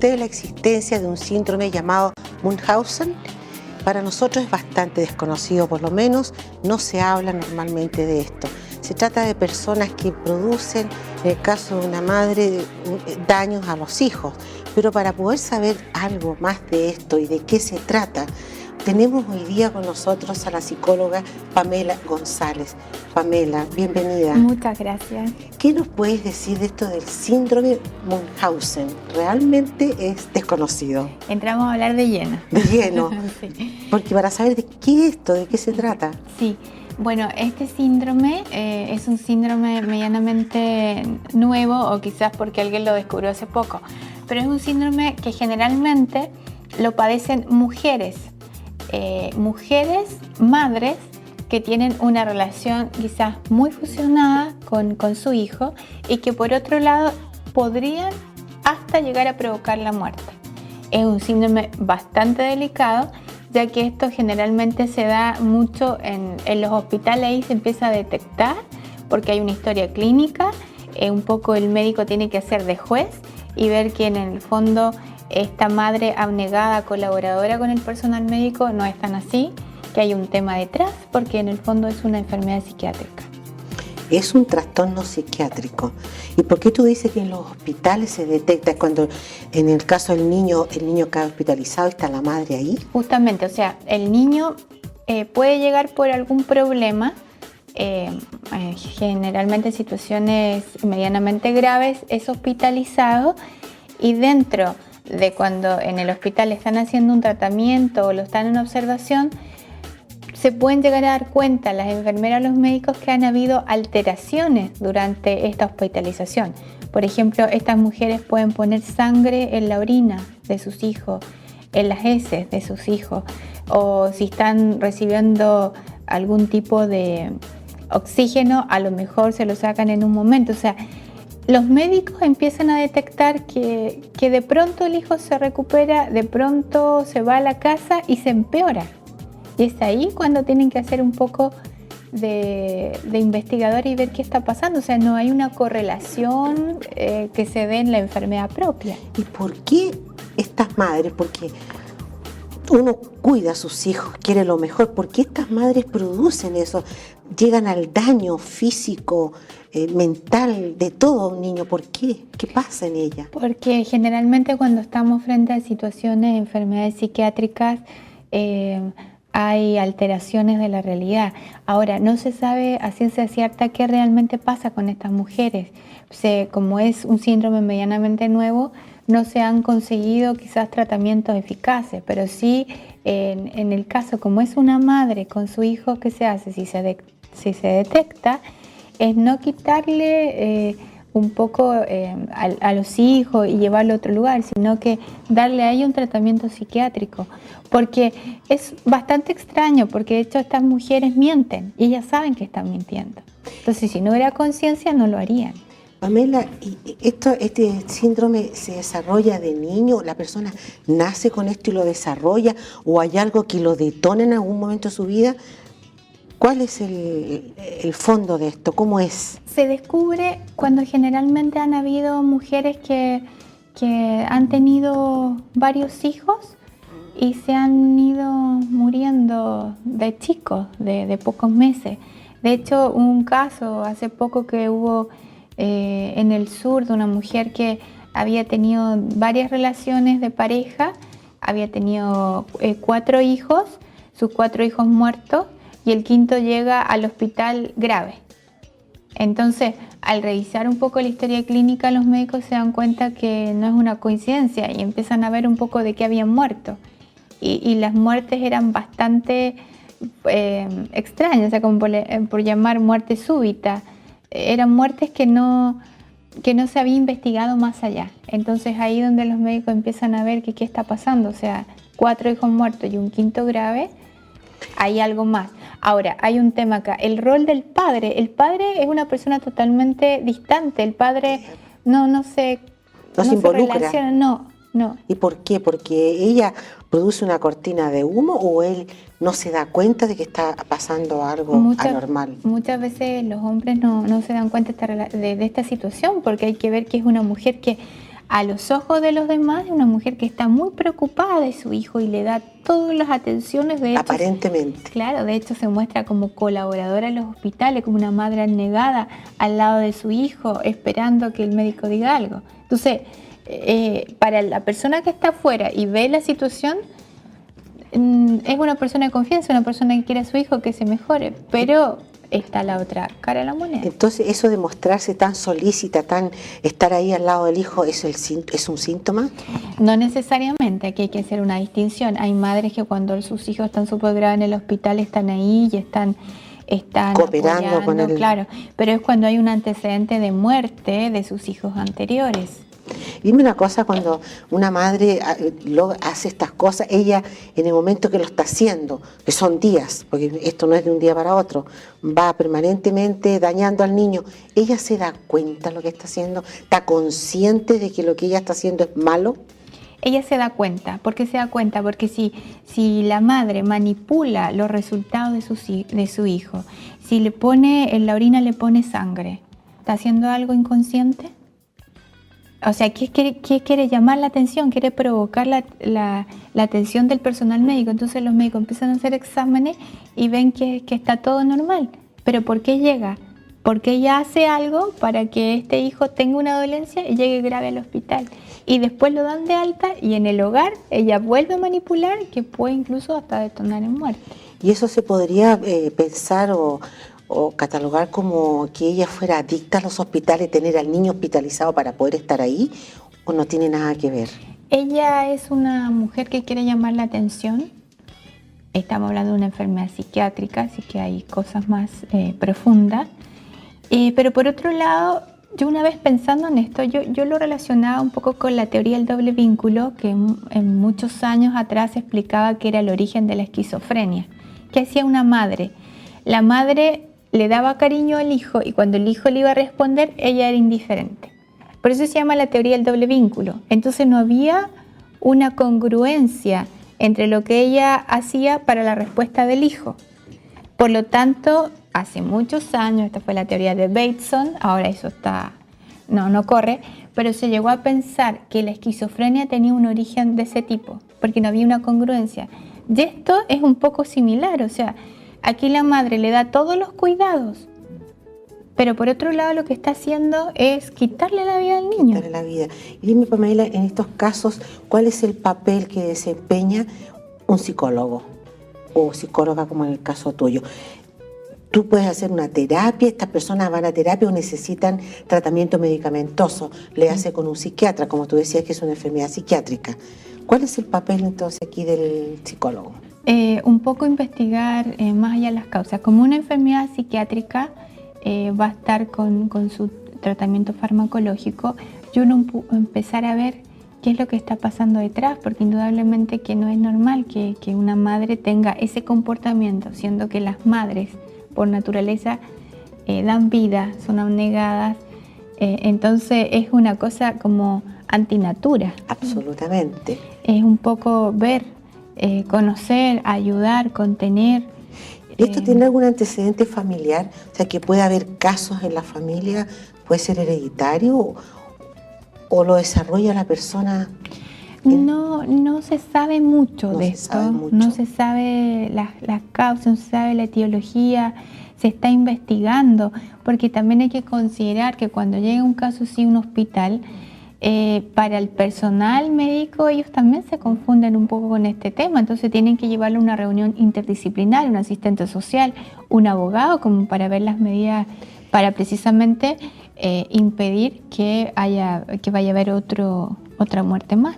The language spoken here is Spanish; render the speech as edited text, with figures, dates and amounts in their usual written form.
ustedes la existencia de un síndrome llamado Munchausen? Para nosotros es bastante desconocido, por lo menos no se habla normalmente de esto. Se trata de personas que producen, en el caso de una madre, daños a los hijos. Pero para poder saber algo más de esto y de qué se trata, tenemos hoy día con nosotros a la psicóloga Pamela González. Pamela, bienvenida. Muchas gracias. ¿Qué nos puedes decir de esto del síndrome Munchausen? Realmente es desconocido. Entramos a hablar de lleno. De lleno. Sí. Porque para saber de qué es esto, de qué se trata. Sí. Bueno, este síndrome es un síndrome medianamente nuevo, o quizás porque alguien lo descubrió hace poco, pero es un síndrome que generalmente lo padecen mujeres, madres que tienen una relación quizás muy fusionada con su hijo y que por otro lado podrían hasta llegar a provocar la muerte. Es un síndrome bastante delicado, ya que esto generalmente se da mucho en los hospitales y se empieza a detectar porque hay una historia clínica, un poco el médico tiene que hacer de juez y ver que en el fondo esta madre abnegada, colaboradora con el personal médico, no es tan así, que hay un tema detrás, porque en el fondo es una enfermedad psiquiátrica. Es un trastorno psiquiátrico. ¿Y por qué tú dices que en los hospitales se detecta? Es cuando en el caso del niño, el niño queda hospitalizado, ¿está la madre ahí? Justamente, o sea, el niño puede llegar por algún problema, generalmente en situaciones medianamente graves, es hospitalizado y dentro de cuando en el hospital están haciendo un tratamiento o lo están en observación, se pueden llegar a dar cuenta las enfermeras o los médicos que han habido alteraciones durante esta hospitalización. Por ejemplo, estas mujeres pueden poner sangre en la orina de sus hijos, en las heces de sus hijos, o si están recibiendo algún tipo de oxígeno, a lo mejor se lo sacan en un momento. O sea, los médicos empiezan a detectar que de pronto el hijo se recupera, de pronto se va a la casa y se empeora. Y es ahí cuando tienen que hacer un poco de investigador y ver qué está pasando. O sea, no hay una correlación que se dé en la enfermedad propia. ¿Y por qué estas madres? Porque uno cuida a sus hijos, quiere lo mejor. ¿Por qué estas madres producen eso? Llegan al daño físico, mental, de todo un niño. ¿Por qué? ¿Qué pasa en ella? Porque generalmente cuando estamos frente a situaciones de enfermedades psiquiátricas, hay alteraciones de la realidad. Ahora, no se sabe a ciencia cierta qué realmente pasa con estas mujeres. Como es un síndrome medianamente nuevo, no se han conseguido quizás tratamientos eficaces, pero sí en el caso, como es una madre con su hijo, ¿qué se hace? Si se detecta, es no quitarle un poco a los hijos y llevarlo a otro lugar, sino que darle a ellos un tratamiento psiquiátrico, porque es bastante extraño, porque de hecho estas mujeres mienten y ellas saben que están mintiendo. Entonces, si no hubiera conciencia, no lo harían. Pamela, ¿este síndrome se desarrolla de niño? ¿La persona nace con esto y lo desarrolla? ¿O hay algo que lo detona en algún momento de su vida? ¿Cuál es el fondo de esto? ¿Cómo es? Se descubre cuando generalmente han habido mujeres que han tenido varios hijos y se han ido muriendo de chicos, de pocos meses. De hecho, un caso hace poco que hubo en el sur de una mujer que había tenido varias relaciones de pareja, había tenido 4 hijos, sus 4 hijos muertos, y el quinto llega al hospital grave. Entonces, al revisar un poco la historia clínica, los médicos se dan cuenta que no es una coincidencia y empiezan a ver un poco de qué habían muerto. Y las muertes eran bastante extrañas, o sea, como por llamar muerte súbita. Eran muertes que no se había investigado más allá. Entonces, ahí donde los médicos empiezan a ver qué está pasando. O sea, 4 hijos muertos y un quinto grave, hay algo más. Ahora, hay un tema acá, el rol del padre. El padre es una persona totalmente distante. El padre no se involucra. Relaciona, no. ¿Y por qué? ¿Porque ella produce una cortina de humo o él no se da cuenta de que está pasando algo anormal? Muchas veces los hombres no se dan cuenta de esta situación, porque hay que ver que es una mujer que a los ojos de los demás es una mujer que está muy preocupada de su hijo y le da todas las atenciones. De hecho, aparentemente. Claro, de hecho se muestra como colaboradora en los hospitales, como una madre abnegada al lado de su hijo, esperando que el médico diga algo. Entonces, para la persona que está afuera y ve la situación, es una persona de confianza, una persona que quiere a su hijo que se mejore, pero está la otra cara de la moneda. Entonces, eso de mostrarse tan solícita, tan estar ahí al lado del hijo, ¿es un síntoma? No necesariamente, aquí hay que hacer una distinción. Hay madres que cuando sus hijos están súper graves en el hospital están ahí y están cooperando apoyando, con él. Claro, pero es cuando hay un antecedente de muerte de sus hijos anteriores. Dime una cosa, cuando una madre hace estas cosas, ella en el momento que lo está haciendo, que son días, porque esto no es de un día para otro, va permanentemente dañando al niño, ¿ella se da cuenta de lo que está haciendo? ¿Está consciente de que lo que ella está haciendo es malo? Ella se da cuenta. ¿Por qué se da cuenta? Porque si la madre manipula los resultados de su hijo, si le pone en la orina le pone sangre, ¿está haciendo algo inconsciente? O sea, ¿qué quiere llamar la atención? Quiere provocar la atención del personal médico. Entonces los médicos empiezan a hacer exámenes y ven que está todo normal. ¿Pero por qué llega? Porque ella hace algo para que este hijo tenga una dolencia y llegue grave al hospital. Y después lo dan de alta y en el hogar ella vuelve a manipular, que puede incluso hasta detonar en muerte. ¿Y eso se podría pensar o catalogar como que ella fuera adicta a los hospitales, tener al niño hospitalizado para poder estar ahí, o no tiene nada que ver? Ella es una mujer que quiere llamar la atención. Estamos hablando de una enfermedad psiquiátrica, así que hay cosas más profundas. Pero por otro lado, yo una vez pensando en esto, yo lo relacionaba un poco con la teoría del doble vínculo, que en muchos años atrás explicaba que era el origen de la esquizofrenia. ¿Qué hacía una madre? La madre le daba cariño al hijo y cuando el hijo le iba a responder, ella era indiferente. Por eso se llama la teoría del doble vínculo. Entonces no había una congruencia entre lo que ella hacía para la respuesta del hijo. Por lo tanto, hace muchos años, esta fue la teoría de Bateson, ahora eso no corre, pero se llegó a pensar que la esquizofrenia tenía un origen de ese tipo, porque no había una congruencia. Y esto es un poco similar, o sea, aquí la madre le da todos los cuidados, pero por otro lado lo que está haciendo es quitarle la vida al niño. Quitarle la vida. Y dime, Pamela, en estos casos, ¿cuál es el papel que desempeña un psicólogo o psicóloga como en el caso tuyo? ¿Tú puedes hacer una terapia? ¿Estas personas van a terapia o necesitan tratamiento medicamentoso? ¿Le hace con un psiquiatra, como tú decías que es una enfermedad psiquiátrica? ¿Cuál es el papel entonces aquí del psicólogo? Un poco investigar más allá de las causas. Como una enfermedad psiquiátrica va a estar con su tratamiento farmacológico y uno empezar a ver qué es lo que está pasando detrás, porque indudablemente que no es normal que una madre tenga ese comportamiento, siendo que las madres por naturaleza dan vida, son abnegadas, entonces es una cosa como antinatura. Absolutamente. Es un poco ver, conocer, ayudar, contener. ¿Esto tiene algún antecedente familiar? O sea, que puede haber casos en la familia, puede ser hereditario o lo desarrolla la persona. No se sabe mucho de esto, no se sabe las causas, no se sabe la etiología, se está investigando, porque también hay que considerar que cuando llega un caso así a un hospital, para el personal médico ellos también se confunden un poco con este tema, entonces tienen que llevarle a una reunión interdisciplinar, un asistente social, un abogado, como para ver las medidas para precisamente impedir que vaya a haber otra muerte más.